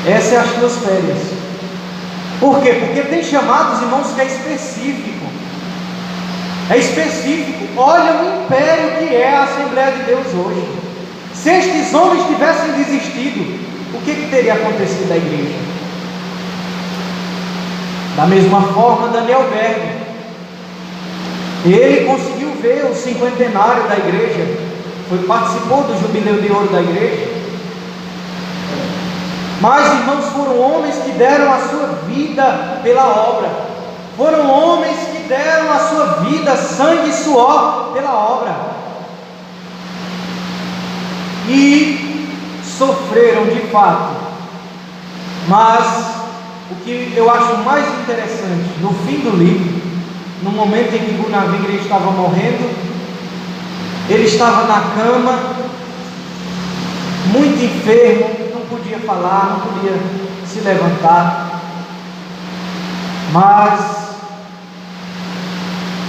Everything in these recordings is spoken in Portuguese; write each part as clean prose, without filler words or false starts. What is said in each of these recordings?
Essas são as tuas férias. Por quê? Porque tem chamados, irmãos, que é específico. É específico. Olha o império que é a Assembleia de Deus hoje. Se estes homens tivessem desistido, o que teria acontecido à igreja? Da mesma forma, Daniel Berg, ele conseguiu ver o cinquentenário da igreja, participou do jubileu de ouro da igreja. Mas, irmãos, foram homens que deram a sua vida pela obra. Foram homens que deram a sua vida, sangue e suor pela obra. E sofreram de fato. Mas o que eu acho mais interessante, no fim do livro, no momento em que Gunnar estava morrendo, ele estava na cama, muito enfermo, não podia falar, não podia se levantar, mas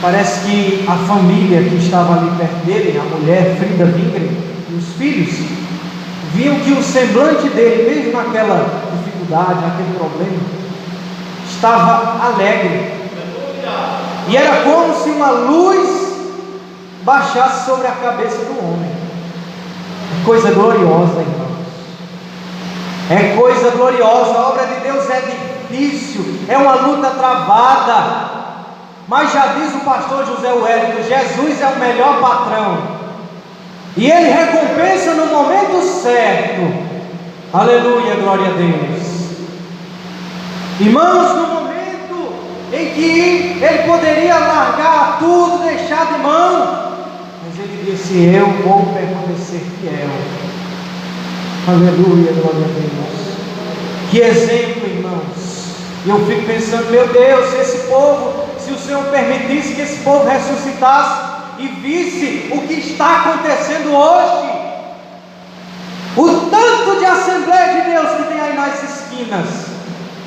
parece que a família que estava ali perto dele, a mulher Frida Wingren e os filhos, viam que o semblante dele, mesmo naquela dificuldade, naquele problema, estava alegre, e era como se uma luz baixasse sobre a cabeça do homem. É coisa gloriosa, irmãos. É coisa gloriosa. A obra de Deus é difícil, é uma luta travada, mas já diz o pastor José Wellington, Jesus é o melhor patrão, e Ele recompensa no momento certo. Aleluia, glória a Deus. Irmãos, no momento em que ele poderia largar tudo, deixar de mão, mas ele disse: eu vou permanecer fiel. Aleluia, glória a Deus. Que exemplo, irmãos. E eu fico pensando, meu Deus, se esse povo, se o Senhor permitisse que esse povo ressuscitasse e visse o que está acontecendo hoje, o tanto de Assembleia de Deus que tem aí nas esquinas,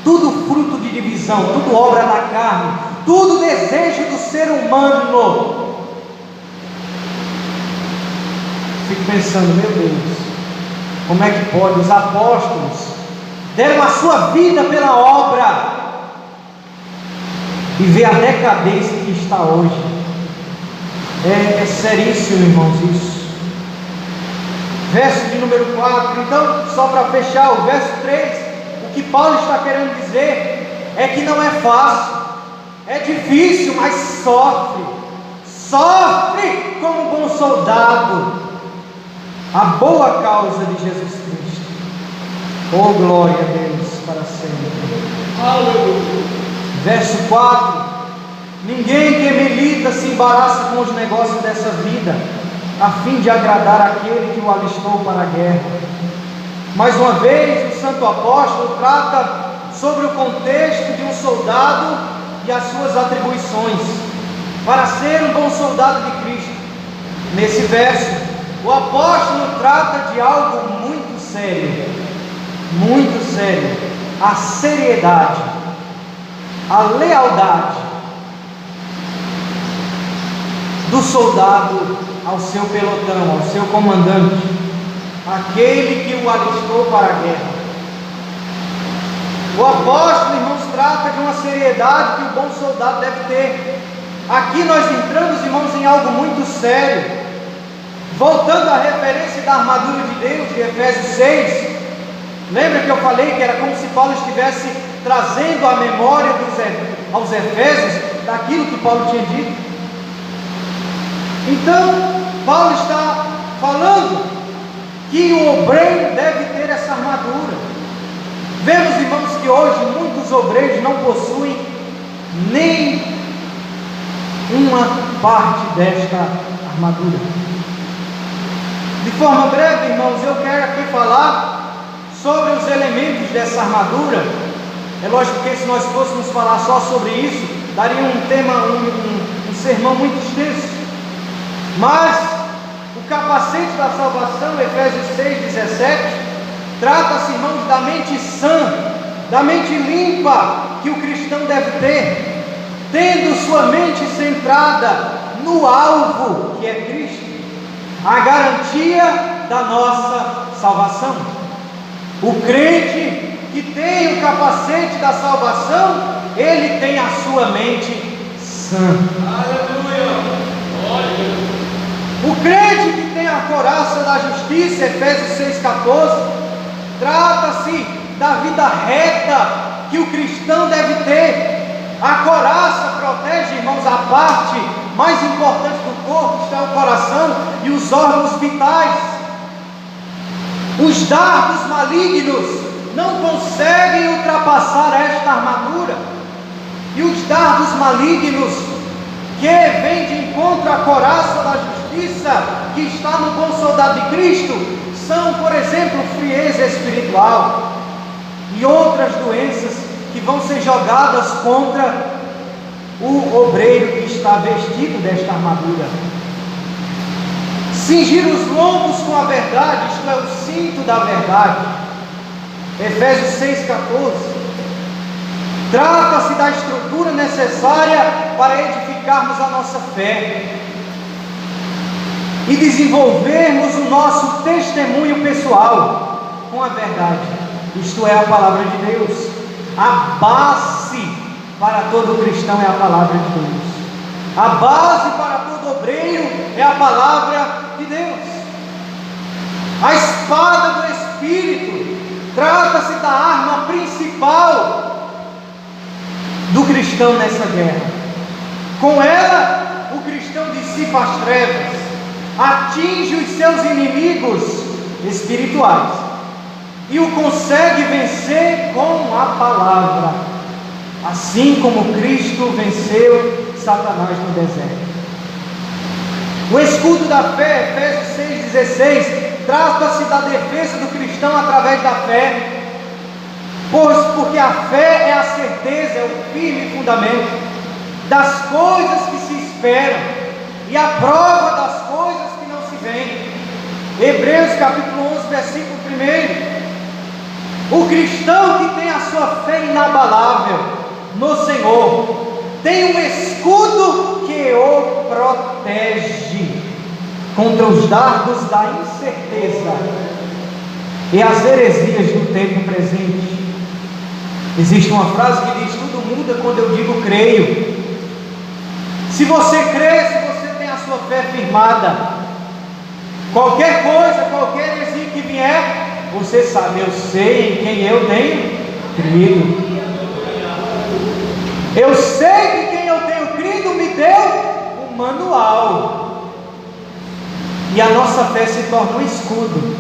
tudo fruto de divisão, tudo obra da carne, tudo desejo do ser humano. Fico pensando, meu Deus, como é que pode? Os apóstolos deram a sua vida pela obra, e ver a decadência que está hoje. É seríssimo, irmãos, isso. Verso de número 4, então, só para fechar, o verso 3, o que Paulo está querendo dizer é que não é fácil, é difícil, mas sofre como um bom soldado, a boa causa de Jesus Cristo. Oh, glória a Deus para sempre. Aleluia. Verso 4: ninguém que milita se embaraça com os negócios dessa vida, a fim de agradar aquele que o alistou para a guerra. Mais uma vez, o santo apóstolo trata sobre o contexto de um soldado e as suas atribuições para ser um bom soldado de Cristo. Nesse verso, o apóstolo trata de algo muito sério, a seriedade, a lealdade do soldado ao seu pelotão, ao seu comandante, aquele que o alistou para a guerra. O apóstolo, irmãos, trata de uma seriedade que o bom soldado deve ter. Aqui nós entramos, irmãos, em algo muito sério. Voltando à referência da armadura de Deus, de Efésios 6, lembra que eu falei que era como se Paulo estivesse trazendo a memória aos Efésios daquilo que Paulo tinha dito? Então, Paulo está falando que o obreiro deve ter essa armadura. Vemos, irmãos, que hoje muitos obreiros não possuem nem uma parte desta armadura. De forma breve, irmãos, eu quero aqui falar sobre os elementos dessa armadura. É lógico que se nós fôssemos falar só sobre isso, daria um tema, um sermão muito extenso. Mas o capacete da salvação, Efésios 6,17, trata-se, irmãos, da mente sã, da mente limpa que o cristão deve ter, tendo sua mente centrada no alvo, que é Cristo, a garantia da nossa salvação. O crente que tem o capacete da salvação, ele tem a sua mente sã. Aleluia! O crente que tem a couraça da justiça, Efésios 6,14, trata-se da vida reta que o cristão deve ter. A couraça protege, irmãos, a parte mais importante do corpo, está o coração e os órgãos vitais. Os dardos malignos não conseguem ultrapassar esta armadura. E os dardos malignos que vêm de encontro à couraça da justiça, que está no bom soldado de Cristo, são, por exemplo, frieza espiritual e outras doenças que vão ser jogadas contra o obreiro que está vestido desta armadura. Cingir os lombos com a verdade, isto é, o cinto da verdade. Efésios 6,14. Trata-se da estrutura necessária para edificarmos a nossa fé e desenvolvermos o nosso testemunho pessoal com a verdade, isto é, a palavra de Deus. A base para todo cristão é a palavra de Deus. A base para todo obreiro é a palavra de Deus. A espada do Espírito trata-se da arma principal do cristão nessa guerra. Com ela, o cristão dissipa as trevas, atinge os seus inimigos espirituais e o consegue vencer com a palavra, assim como Cristo venceu Satanás no deserto. O escudo da fé, Efésios 6,16, trata-se da defesa do cristão através da fé, porque a fé é a certeza, é o firme fundamento das coisas que se esperam e a prova das coisas que não se veem. Hebreus capítulo 11, versículo 1. O cristão que tem a sua fé inabalável no Senhor tem um escudo que o protege contra os dardos da incerteza e as heresias do tempo presente. Existe uma frase que diz: tudo muda quando eu digo creio. Se você crê, se você tem a sua fé firmada, qualquer coisa, qualquer heresia que vier, você sabe, eu sei em quem eu tenho crido. Eu sei que quem eu tenho crido me deu um manual. E a nossa fé se torna um escudo.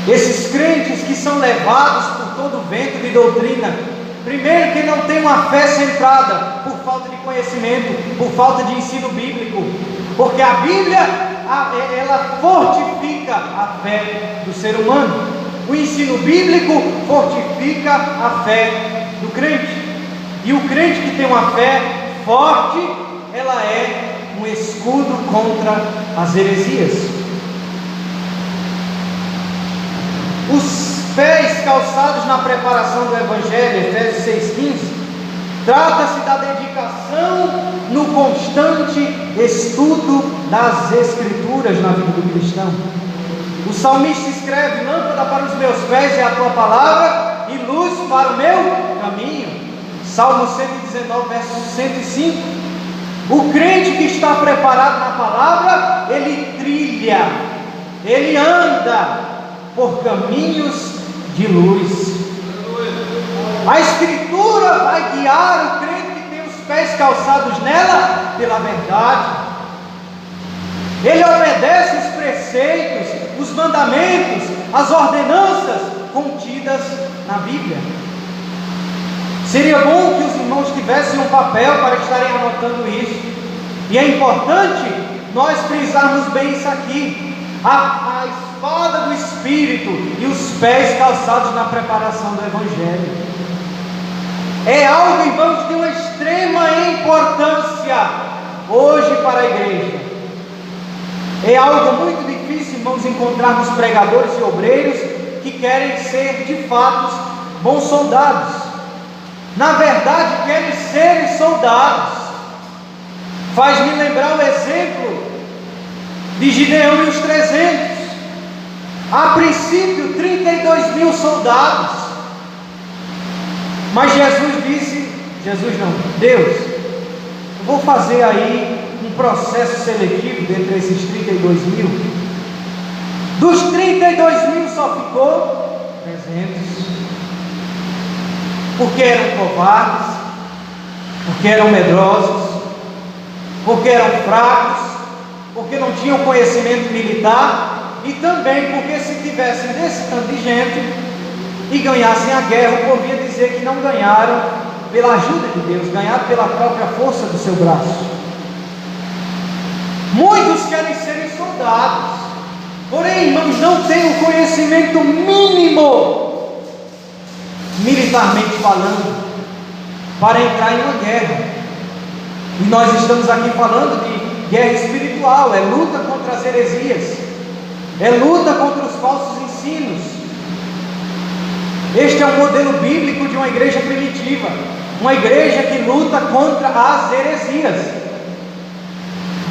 Esses crentes que são levados por todo vento de doutrina, primeiro que não tem uma fé centrada por falta de conhecimento, por falta de ensino bíblico, porque a Bíblia, ela fortifica a fé do ser humano. O ensino bíblico fortifica a fé do crente. E o crente que tem uma fé forte, ela é um escudo contra as heresias. Os pés calçados na preparação do Evangelho, Efésios 6,15, trata-se da dedicação no constante estudo das Escrituras na vida do cristão. O salmista escreve: lâmpada para os meus pés é a tua palavra e luz para o meu caminho. Salmo 119, verso 105. O crente que está preparado na palavra, ele trilha, ele anda por caminhos de luz. A Escritura vai guiar o crente que tem os pés calçados nela pela verdade. Ele obedece os preceitos, os mandamentos, as ordenanças contidas na Bíblia. Seria bom que os irmãos tivessem um papel para estarem anotando isso. E é importante nós frisarmos bem isso aqui. A espada do Espírito e os pés calçados na preparação do Evangelho é algo, irmãos, de uma extrema importância hoje para a igreja. É algo muito difícil, irmãos, encontrarmos pregadores e obreiros que querem ser de fato bons soldados. Na verdade, querem ser soldados. Faz-me lembrar o exemplo de Gideão e os 300. A princípio, 32 mil soldados. Mas Deus, eu vou fazer aí um processo seletivo dentre esses 32 mil. Dos 32 mil só ficou 300. Porque eram covardes, porque eram medrosos, porque eram fracos, porque não tinham conhecimento militar, e também porque se tivessem desse tanto de gente e ganhassem a guerra, o povo ia dizer que não ganharam pela ajuda de Deus, ganharam pela própria força do seu braço. Muitos querem serem soldados, porém, irmãos, não têm o conhecimento mínimo, militarmente falando, para entrar em uma guerra. E nós estamos aqui falando de guerra espiritual, é luta contra as heresias, é luta contra os falsos ensinos. Este é o modelo bíblico de uma igreja primitiva, uma igreja que luta contra as heresias.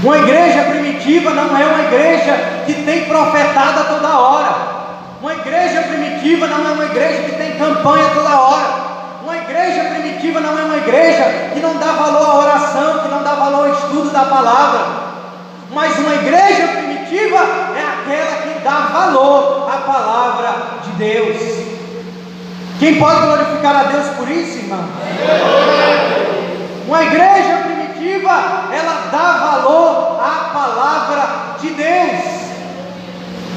Uma igreja primitiva não é uma igreja que tem profetada toda hora. Uma igreja primitiva não é uma igreja que tem campanha toda hora. Uma igreja primitiva não é uma igreja que não dá valor à oração, que não dá valor ao estudo da palavra. Mas uma igreja primitiva é aquela que dá valor à palavra de Deus. Quem pode glorificar a Deus por isso, irmão? Uma igreja primitiva, ela dá valor à palavra de Deus.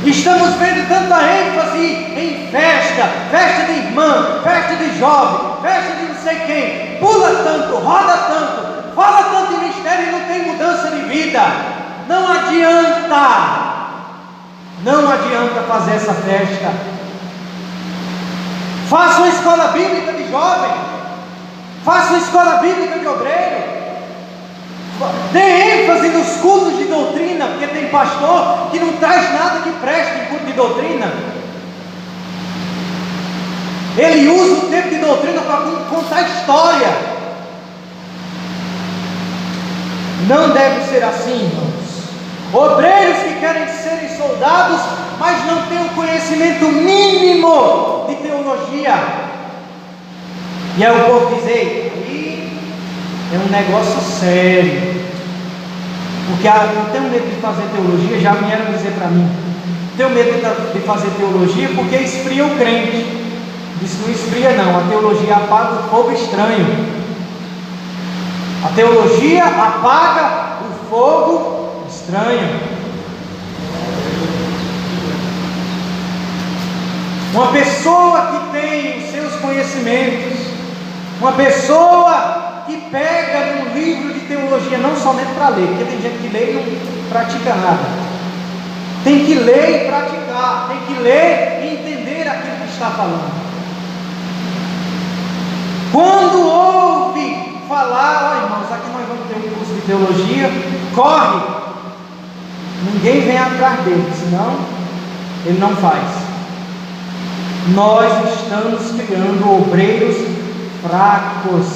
Estamos vendo tanta ênfase em festa de irmã, festa de jovem, festa de não sei quem, pula tanto, roda tanto, fala tanto em mistério e não tem mudança de vida. Não adianta fazer essa festa. Faça uma escola bíblica de jovem, faça uma escola bíblica de obreiro, dê ênfase nos cultos de doutrina, porque tem pastor que não traz nada que preste em culto de doutrina. Ele usa o tempo de doutrina para contar história. Não deve ser assim, irmãos. Obreiros que querem serem soldados, mas não têm o conhecimento mínimo de teologia. E aí o povo diz: ei, aí é um negócio sério. Porque eu tenho medo de fazer teologia, já vieram dizer para mim. Tenho medo de fazer teologia porque esfria o crente. Disse: não esfria não, a teologia apaga o fogo estranho. A teologia apaga o fogo estranho. Uma pessoa que tem os seus conhecimentos, uma pessoa que pega num livro de teologia, não somente para ler, porque tem gente que lê e não pratica nada. Tem que ler e praticar, tem que ler e entender aquilo que está falando. Quando ouve falar: ó irmãos, aqui nós vamos ter um curso de teologia, corre, ninguém vem atrás dele, senão ele não faz. Nós estamos criando obreiros fracos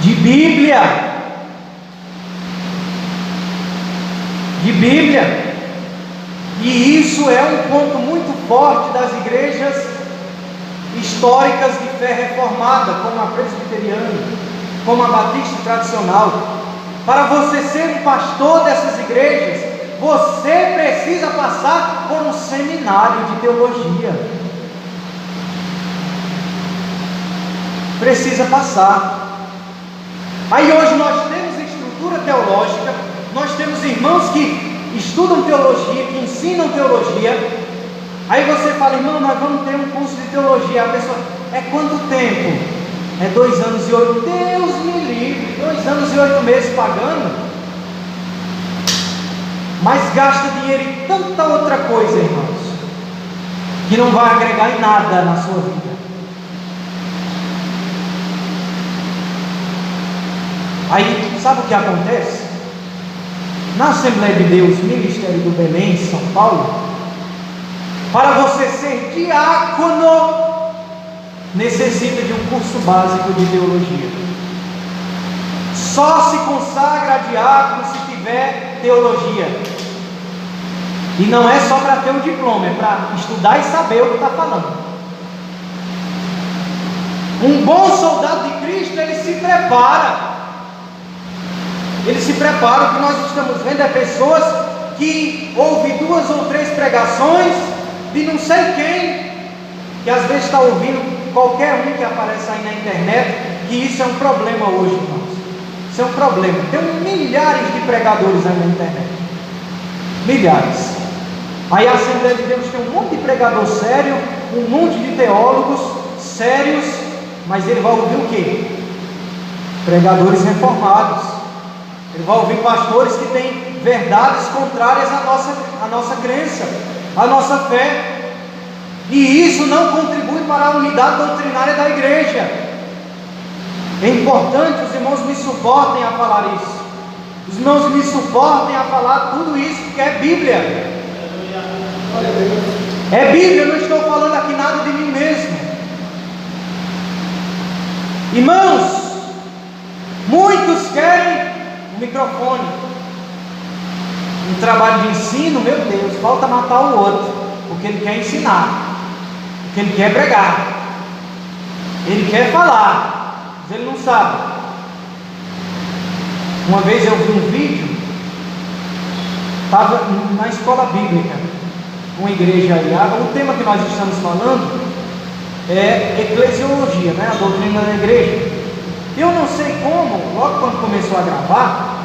de Bíblia, e isso é um ponto muito forte das igrejas históricas de fé reformada, como a presbiteriana, como a batista tradicional. Para você ser um pastor dessas igrejas, você precisa passar por um seminário de teologia. Precisa passar. Aí hoje nós temos estrutura teológica, nós temos irmãos que estudam teologia, que ensinam teologia. Aí você fala: irmão, nós vamos ter um curso de teologia. A pessoa: é quanto tempo? É 2 anos e 8. Deus me livre, 2 anos e 8 meses pagando. Mas gasta dinheiro em tanta outra coisa, irmãos, que não vai agregar em nada na sua vida. Aí, sabe o que acontece? Na Assembleia de Deus, Ministério do Belém, São Paulo, para você ser diácono, necessita de um curso básico de teologia. Só se consagra a diácono se tiver teologia. E não é só para ter o diploma, é para estudar e saber o que está falando. Um bom soldado de Cristo, ele se prepara. Ele se prepara. O que nós estamos vendo é pessoas que ouvem 2 ou 3 pregações de não sei quem, que às vezes está ouvindo qualquer um que aparece aí na internet, que isso é um problema hoje, irmãos. Isso é um problema. Tem milhares de pregadores aí na internet. Milhares. Aí a Assembleia de Deus tem um monte de pregador sério, um monte de teólogos sérios, mas ele vai ouvir o quê? Pregadores reformados. Ele vai ouvir pastores que têm verdades contrárias à nossa crença, à nossa fé. E isso não contribui para a unidade doutrinária da igreja. É importante, os irmãos me suportem a falar isso. Os irmãos me suportem a falar tudo isso, porque é Bíblia. É Bíblia, eu não estou falando aqui nada de mim mesmo. Irmãos, muitos querem um microfone, um trabalho de ensino. Meu Deus, falta matar o outro, porque ele quer ensinar, porque ele quer pregar, ele quer falar, mas ele não sabe. Uma vez eu vi um vídeo, estava na escola bíblica, uma igreja aí. O tema que nós estamos falando é eclesiologia, né? A doutrina da igreja. Eu não sei como, logo quando começou a gravar,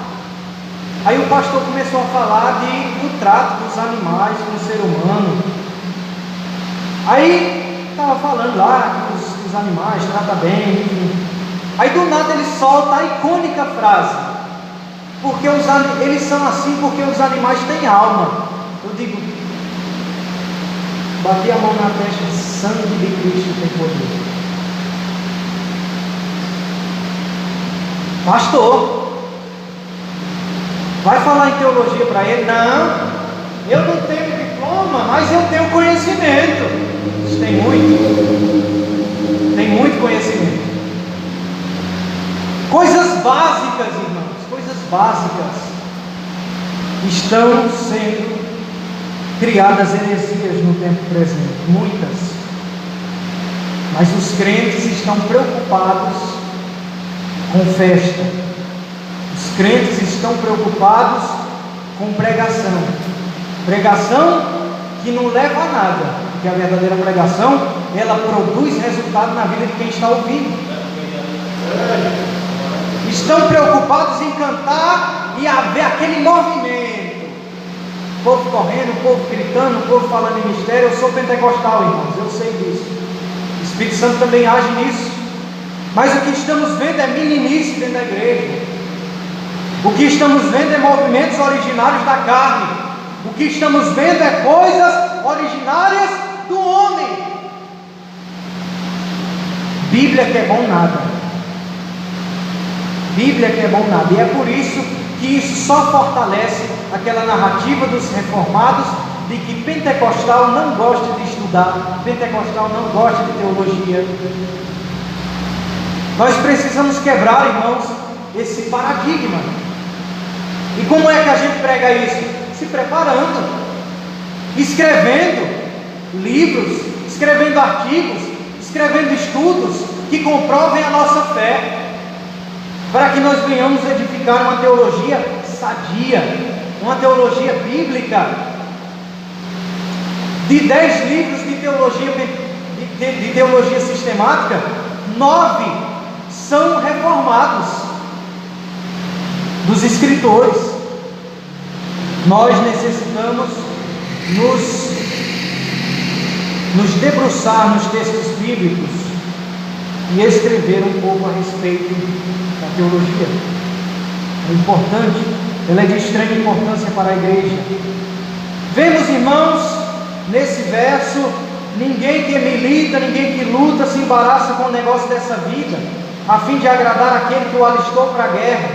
aí o pastor começou a falar do trato dos animais com o ser humano. Aí estava falando lá que os animais tratam bem, enfim. Aí do nada ele solta a icônica frase: porque eles são assim porque os animais têm alma. Eu digo, bati a mão na testa, sangue de Cristo tem poder. Pastor, vai falar em teologia para ele? Não, eu não tenho diploma, mas eu tenho conhecimento. Isso tem muito conhecimento. Coisas básicas, irmãos, coisas básicas. Estão sendo criadas heresias no tempo presente, muitas. Mas os crentes estão preocupados com festa. Os crentes estão preocupados com pregação. Pregação que não leva a nada, porque a verdadeira pregação, ela produz resultado na vida de quem está ouvindo. Estão preocupados em cantar e haver aquele movimento, o povo correndo, o povo gritando, o povo falando em mistério. Eu sou pentecostal, irmãos, eu sei disso. O Espírito Santo também age nisso. Mas o que estamos vendo é meninice dentro da igreja. O que estamos vendo é movimentos originários da carne. O que estamos vendo é coisas originárias do homem. Bíblia que é bom nada. Bíblia que é bom nada. E é por isso que isso só fortalece aquela narrativa dos reformados de que pentecostal não gosta de estudar, pentecostal não gosta de teologia. Nós precisamos quebrar, irmãos, esse paradigma. E como é que a gente prega isso? Se preparando, escrevendo livros, escrevendo artigos, escrevendo estudos que comprovem a nossa fé, para que nós venhamos edificar uma teologia sadia, uma teologia bíblica. De 10 livros de teologia sistemática, 9 são reformados dos escritores. Nós necessitamos nos debruçar nos textos bíblicos e escrever um pouco a respeito da teologia. É importante, ela é de extrema importância para a igreja. Vemos, irmãos, nesse verso, ninguém que milita, ninguém que luta se embaraça com o negócio dessa vida, a fim de agradar aquele que o alistou para a guerra.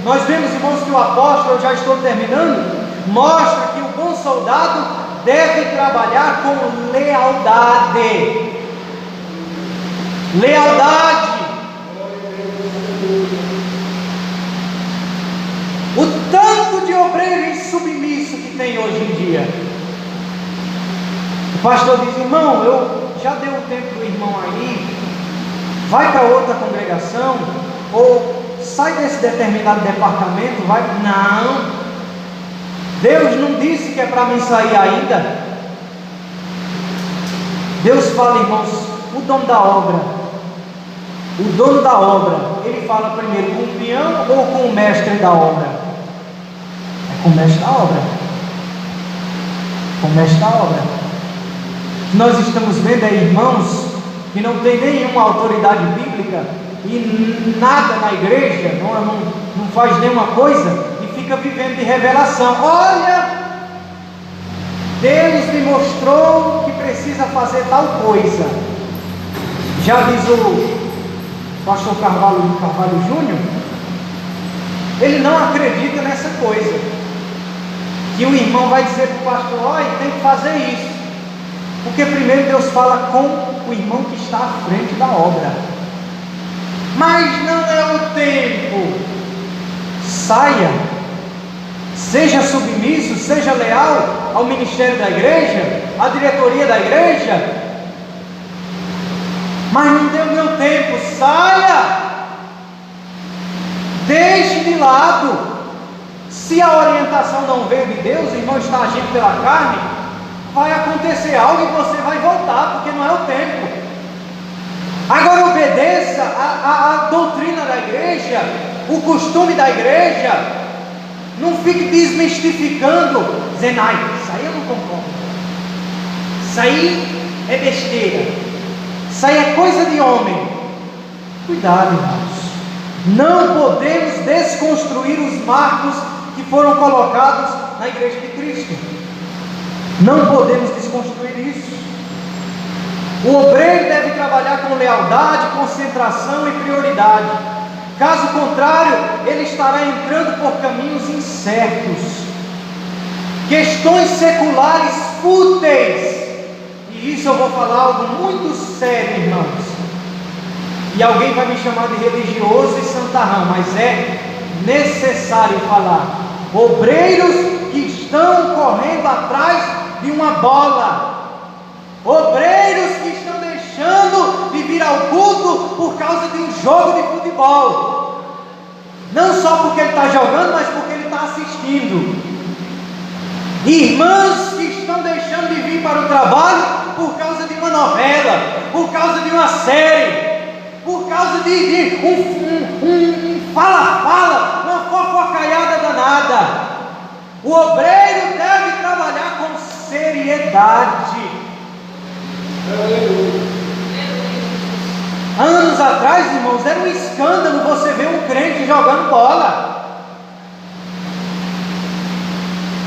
Nós vemos, irmãos, que o apóstolo, eu já estou terminando, mostra que o bom soldado deve trabalhar com lealdade. Lealdade. O tanto de obreiro insubmisso que tem hoje em dia, O pastor diz: irmão, eu já dei o tempo do irmão aí, vai para outra congregação, ou sai desse determinado departamento, vai. Não, Deus não disse que é para mim sair ainda. Deus fala, irmãos, o dono da obra, ele fala primeiro com o peão ou com o mestre da obra? É com o mestre da obra. Com o mestre da obra. Nós estamos vendo aí irmãos que não tem nenhuma autoridade bíblica e nada na igreja, não faz nenhuma coisa e fica vivendo de revelação. Olha, Deus me mostrou que precisa fazer tal coisa. Já diz o pastor Carvalho Júnior, ele não acredita nessa coisa, que o irmão vai dizer para o pastor: olha, tem que fazer isso, porque primeiro Deus fala com o irmão que está à frente da obra. Mas não é o tempo. Saia, seja submisso, seja leal ao ministério da igreja, à diretoria da igreja. Mas não deu meu tempo. Saia, deixe de lado. Se a orientação não veio de Deus, o irmão está agindo pela carne, vai acontecer algo e você vai voltar, porque não é o tempo. Agora obedeça a doutrina da igreja, o costume da igreja. Não fique desmistificando, dizendo: ai, isso aí eu não concordo, isso aí é besteira, isso aí é coisa de homem. Cuidado, irmãos, não podemos desconstruir os marcos que foram colocados na igreja de Cristo. Não podemos desconstruir isso. O obreiro deve trabalhar com lealdade, concentração e prioridade. Caso contrário, ele estará entrando por caminhos incertos, questões seculares fúteis. E isso eu vou falar algo muito sério, irmãos. E alguém vai me chamar de religioso e santarrão, mas é necessário falar. Obreiros que estão correndo atrás de uma bola. Obreiros que estão deixando de vir ao culto por causa de um jogo de futebol. Não só porque ele está jogando, mas porque ele está assistindo. Irmãs que estão deixando de vir para o trabalho por causa de uma novela, por causa de uma série, por causa de um fala-fala, uma fofocaiada danada. O obreiro deve trabalhar com seriedade. Anos atrás, irmãos, era um escândalo você ver um crente jogando bola.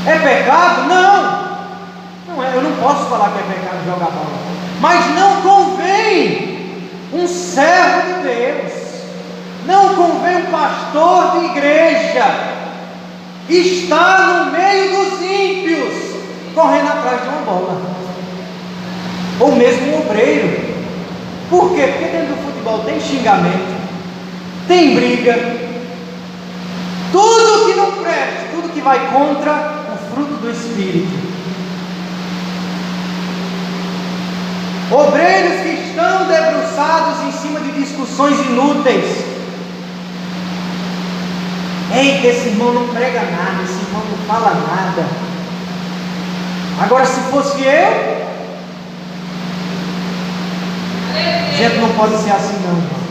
É pecado? Não é. Eu não posso falar que é pecado jogar bola, mas não convém um servo de Deus, não convém um pastor de igreja estar no meio dos ímpios correndo atrás de uma bola, ou mesmo um obreiro. Por quê? Porque dentro do futebol tem xingamento, tem briga, tudo que não presta, tudo que vai contra o fruto do Espírito. Obreiros que estão debruçados em cima de discussões inúteis. Eita, esse irmão não prega nada, esse irmão não fala nada. Agora, se fosse eu, a gente não pode ser assim, não, irmãos.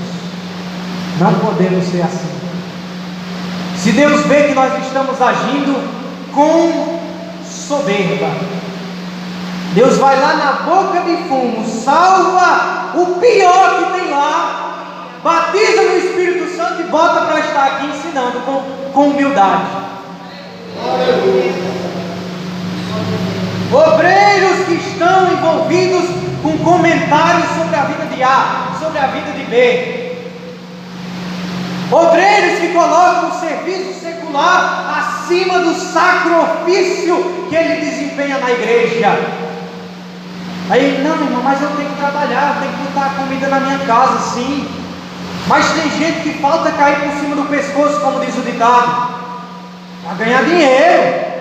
Não podemos ser assim. Se Deus vê que nós estamos agindo com soberba, Deus vai lá na boca de fumo, salva o pior que tem lá, batiza no Espírito Santo e bota para estar aqui ensinando com humildade. Obreiros que estão envolvidos com comentários sobre a vida de A, sobre a vida de B. Obreiros que colocam o serviço secular acima do sacro ofício que ele desempenha na igreja. Aí, não, irmão, mas eu tenho que trabalhar, eu tenho que botar a comida na minha casa, sim. Mas tem gente que falta cair por cima do pescoço, como diz o ditado, para ganhar dinheiro.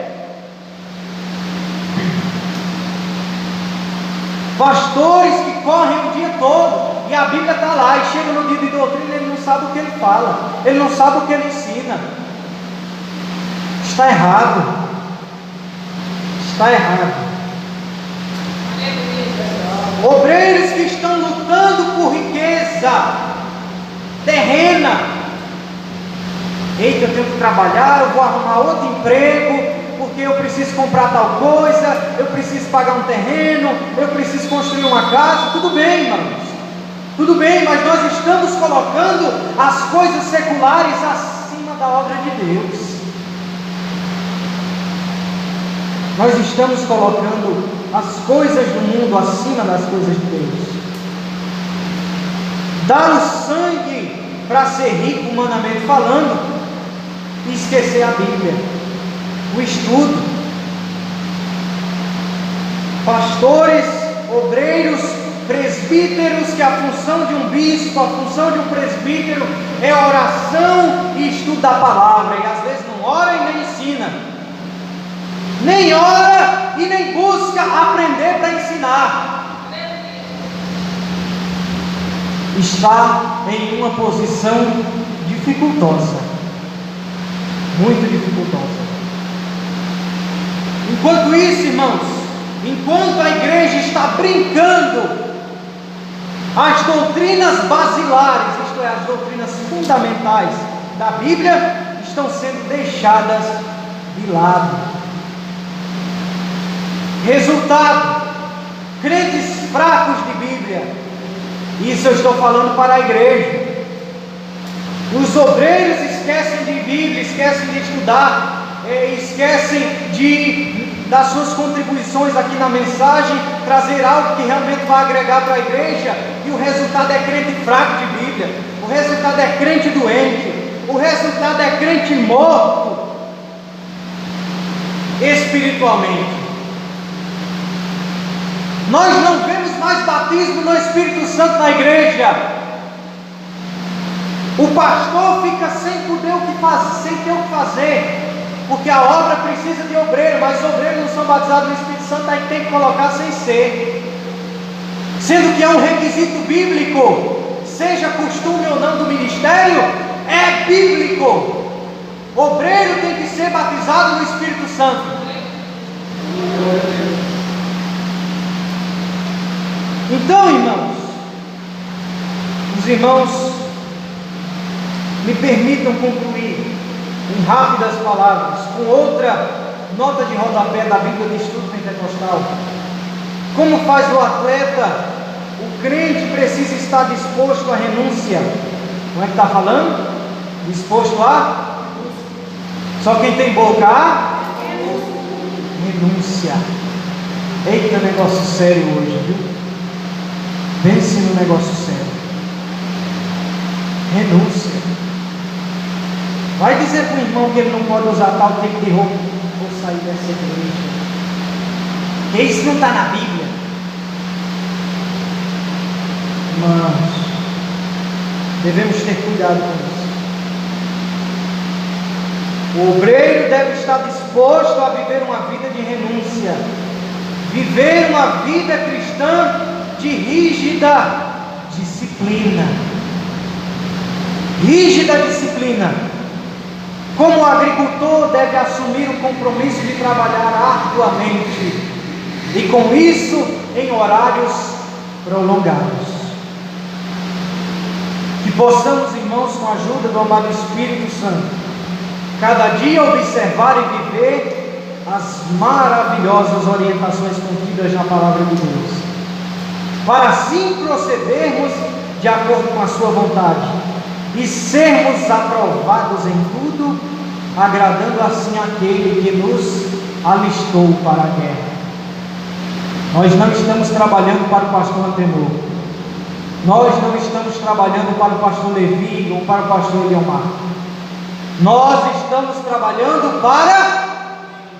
Pastores que correm o dia todo, e a Bíblia está lá, e chega no dia de doutrina, ele não sabe o que ele fala, ele não sabe o que ele ensina. Está errado. Está errado. Obreiros que estão lutando por riqueza terrena. Eita, eu tenho que trabalhar, eu vou arrumar outro emprego, porque eu preciso comprar tal coisa, eu preciso pagar um terreno, eu preciso construir uma casa. Tudo bem, irmãos, tudo bem, mas nós estamos colocando as coisas seculares acima da obra de Deus. Nós estamos colocando as coisas do mundo acima das coisas de Deus. Dar o sangue para ser rico humanamente falando, e esquecer a Bíblia, o estudo. Pastores, obreiros, presbíteros, que a função de um bispo, a função de um presbítero é oração e estudo da palavra, e às vezes não ora e nem ensina, nem ora e nem busca aprender para ensinar. Está em uma posição dificultosa, muito dificultosa. Enquanto isso, irmãos, enquanto a igreja está brincando, as doutrinas basilares, isto é, as doutrinas fundamentais da Bíblia, estão sendo deixadas de lado. Resultado: crentes fracos de Bíblia. Isso eu estou falando para a igreja. Os obreiros esquecem de Bíblia, esquecem de estudar, esquecem das suas contribuições aqui na mensagem, trazer algo que realmente vai agregar para a igreja, e o resultado é crente fraco de Bíblia, o resultado é crente doente, o resultado é crente morto espiritualmente. Nós não vemos mais batismo no Espírito Santo na igreja. O pastor fica sem ter o que fazer, porque a obra precisa de obreiro, mas os obreiros não são batizados no Espírito Santo, aí tem que colocar sem ser, sendo que é um requisito bíblico, seja costume ou não do ministério, é bíblico. Obreiro tem que ser batizado no Espírito Santo. Então, irmãos, os irmãos me permitam concluir em rápidas palavras com outra nota de rodapé da Bíblia de Estudo Pentecostal. Como faz o atleta, o crente precisa estar disposto à renúncia. Como é que está falando? Disposto a? Só quem tem boca a? Renúncia. Eita, negócio sério hoje, viu? Pense no negócio sério. Renúncia. Vai dizer para o irmão que ele não pode usar tal tipo de roupa. Vou sair dessa igreja. Que isso não está na Bíblia. Irmãos, devemos ter cuidado com isso. O obreiro deve estar disposto a viver uma vida de renúncia, viver uma vida cristã de rígida disciplina. Rígida disciplina. Como o agricultor deve assumir o compromisso de trabalhar arduamente, e com isso em horários prolongados. Que possamos, irmãos, com a ajuda do amado Espírito Santo, cada dia observar e viver as maravilhosas orientações contidas na palavra de Deus, para assim procedermos de acordo com a sua vontade e sermos aprovados em tudo, agradando assim aquele que nos alistou para a guerra. Nós não estamos trabalhando para o pastor Antenor, nós não estamos trabalhando para o pastor Levi ou para o pastor Eliomar, nós estamos trabalhando para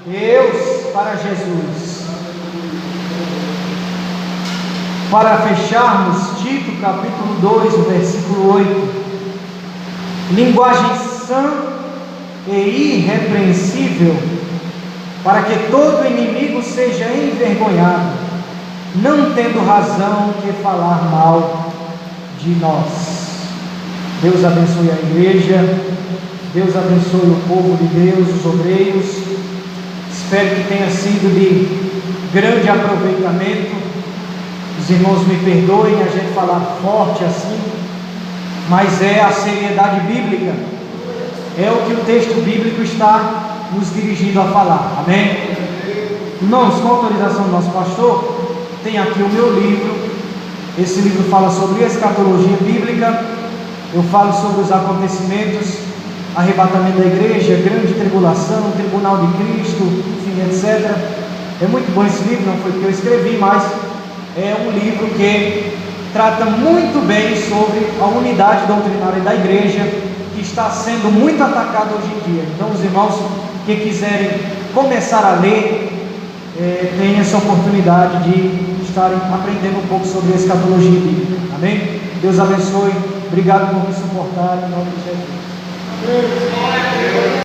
Deus, para Jesus. Para fecharmos, Tito capítulo 2, o versículo 8, linguagem sã e irrepreensível, para que todo inimigo seja envergonhado, não tendo razão de falar mal de nós. Deus abençoe a igreja, Deus abençoe o povo de Deus, os obreiros. Espero que tenha sido de grande aproveitamento. Os irmãos me perdoem a gente falar forte assim, mas é a seriedade bíblica, é o que o texto bíblico está nos dirigindo a falar, amém? Irmãos, com autorização do nosso pastor, tem aqui o meu livro. Esse livro fala sobre escatologia bíblica. Eu falo sobre os acontecimentos, arrebatamento da igreja, grande tribulação, tribunal de Cristo, enfim, etc. É muito bom esse livro, não foi porque eu escrevi, mas é um livro que trata muito bem sobre a unidade doutrinária da igreja, que está sendo muito atacada hoje em dia. Então, os irmãos que quiserem começar a ler, têm essa oportunidade de estarem aprendendo um pouco sobre a escatologia bíblica. Amém? Deus abençoe. Obrigado por me suportar, em nome de Jesus.